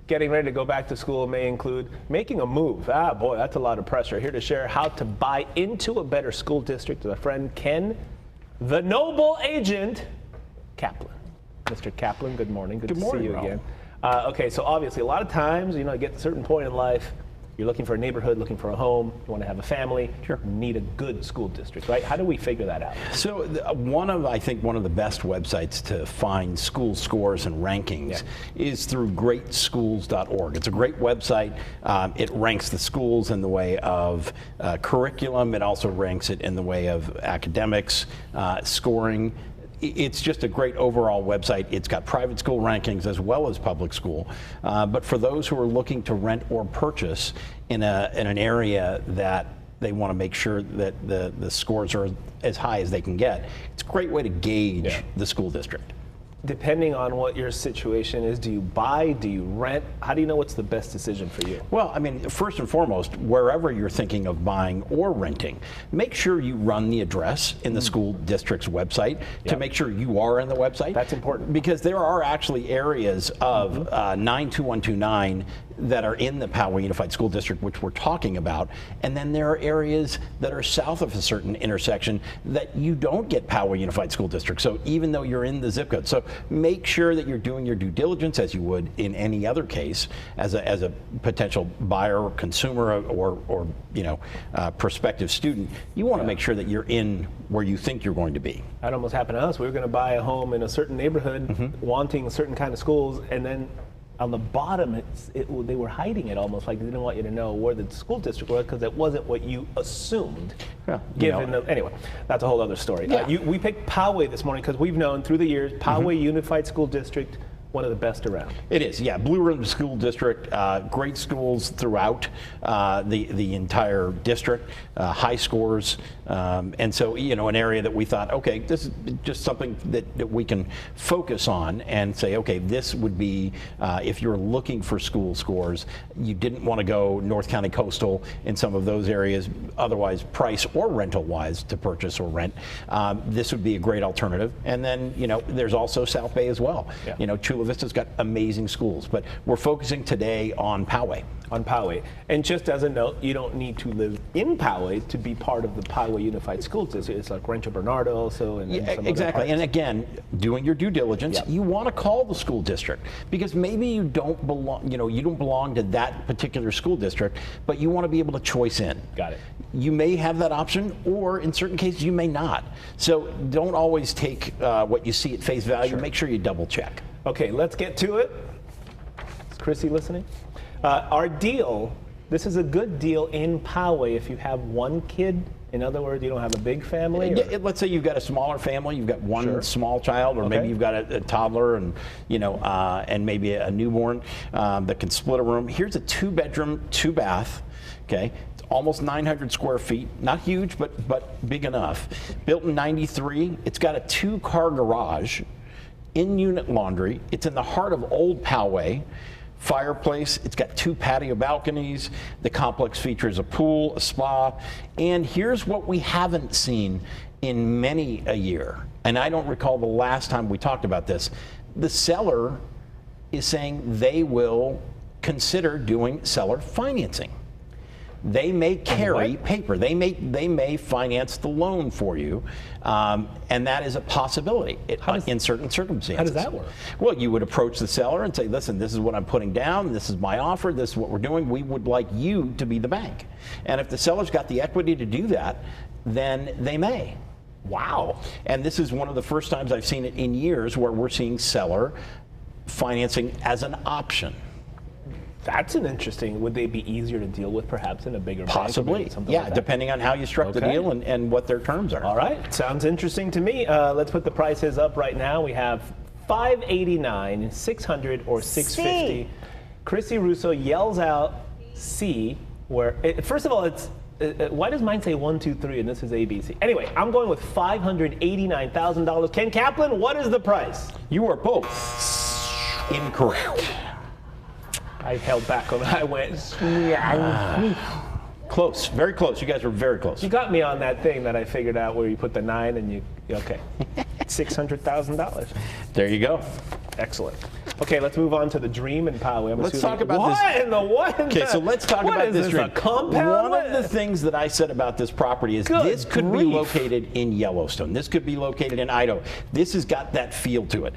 getting ready to go back to school may include making a move. Ah, boy, that's a lot of pressure. Here to share how to buy into a better school district is our friend Ken, the noble agent, Kaplan. Mr. Kaplan, good morning. Good to see you again. Okay, so obviously a lot of times, you know, you get to a certain point in life, you're looking for a neighborhood, looking for a home, you want to have a family, you need a good school district, right? How do we figure that out? So I think one of the best websites to find school scores and rankings is through greatschools.org. It's a great website. It ranks the schools in the way of curriculum. It also ranks it in the way of academics, scoring. It's just a great overall website. It's got private school rankings as well as public school. But for those who are looking to rent or purchase in an area that they want to make sure that the scores are as high as they can get, it's a great way to gauge the school district. Depending on what your situation is, do you buy, do you rent? How do you know what's the best decision for you? Well, I mean, first and foremost, wherever you're thinking of buying or renting, make sure you run the address in the school district's website to make sure you are in the website. That's important. Because there are actually areas of 92129 that are in the Poway Unified School District, which we're talking about, and then there are areas that are south of a certain intersection that you don't get Poway Unified School District. So even though you're in the zip code, so make sure that you're doing your due diligence as you would in any other case as a potential buyer or consumer or you know prospective student. You want to make sure that you're in where you think you're going to be. That almost happened to us. We were going to buy a home in a certain neighborhood, wanting a certain kind of schools, and then on the bottom, they were hiding it almost like they didn't want you to know where the school district was because it wasn't what you assumed. Anyway, that's a whole other story. We picked Poway this morning because we've known through the years Poway Unified School District, one of the best around. It is, yeah. Blue Ribbon School District, great schools throughout the entire district, high scores, and so you know an area that we thought, okay, this is just something that we can focus on and say, okay, this would be if you're looking for school scores, you didn't want to go North County Coastal in some of those areas, otherwise price or rental wise to purchase or rent. This would be a great alternative, and then you know there's also South Bay as well. You know, Chula Vista's got amazing schools, but we're focusing today on Poway. On Poway. And just as a note, you don't need to live in Poway to be part of the Poway Unified School District. It's like Rancho Bernardo also. And some exactly. And again, doing your due diligence, you want to call the school district because maybe you don't belong, you don't belong to that particular school district, but you want to be able to choice in. Got it. You may have that option, or in certain cases you may not. So don't always take what you see at face value. Make sure you double check. Okay, let's get to it. Is Chrissy listening? Our deal, this is a good deal in Poway if you have one kid. In other words, you don't have a big family? Let's say you've got a smaller family, you've got one small child, or maybe you've got a toddler and and maybe a newborn that can split a room. Here's a 2-bedroom, 2-bath, okay? It's almost 900 square feet, not huge, but big enough. Built in '93, it's got a 2-car garage, in-unit laundry. It's in the heart of Old Poway. Fireplace, it's got 2 patio balconies. The complex features a pool, a spa, and here's what we haven't seen in many a year, and I don't recall the last time we talked about this. The seller is saying they will consider doing seller financing. They may carry paper. They may finance the loan for you, and that is a possibility in certain circumstances. How does that work? Well, you would approach the seller and say, listen, this is what I'm putting down. This is my offer. This is what we're doing. We would like you to be the bank. And if the seller's got the equity to do that, then they may. Wow. And this is one of the first times I've seen it in years where we're seeing seller financing as an option. That's an interesting, would they be easier to deal with perhaps in a bigger bank? Possibly, yeah, depending on how you struck the deal and what their terms are. All right, sounds interesting to me. Let's put the prices up right now. We have $589, $600, or $650. Chrissy Russo yells out C, where, first of all, it's, why does mine say 1, 2, 3 and this is ABC? Anyway, I'm going with $589,000. Ken Kaplan, what is the price? You are both incorrect. I held back on that. I went, close, very close. You guys were very close. You got me on that thing that I figured out where you put the 9 and you, okay. $600,000. There you go. Excellent. Okay, let's move on to the dream in Poway. Let's talk about what this. In the what? Okay, so let's talk what about is this dream. A compound? One of the things that I said about this property is this could be located in Yellowstone. This could be located in Idaho. This has got that feel to it.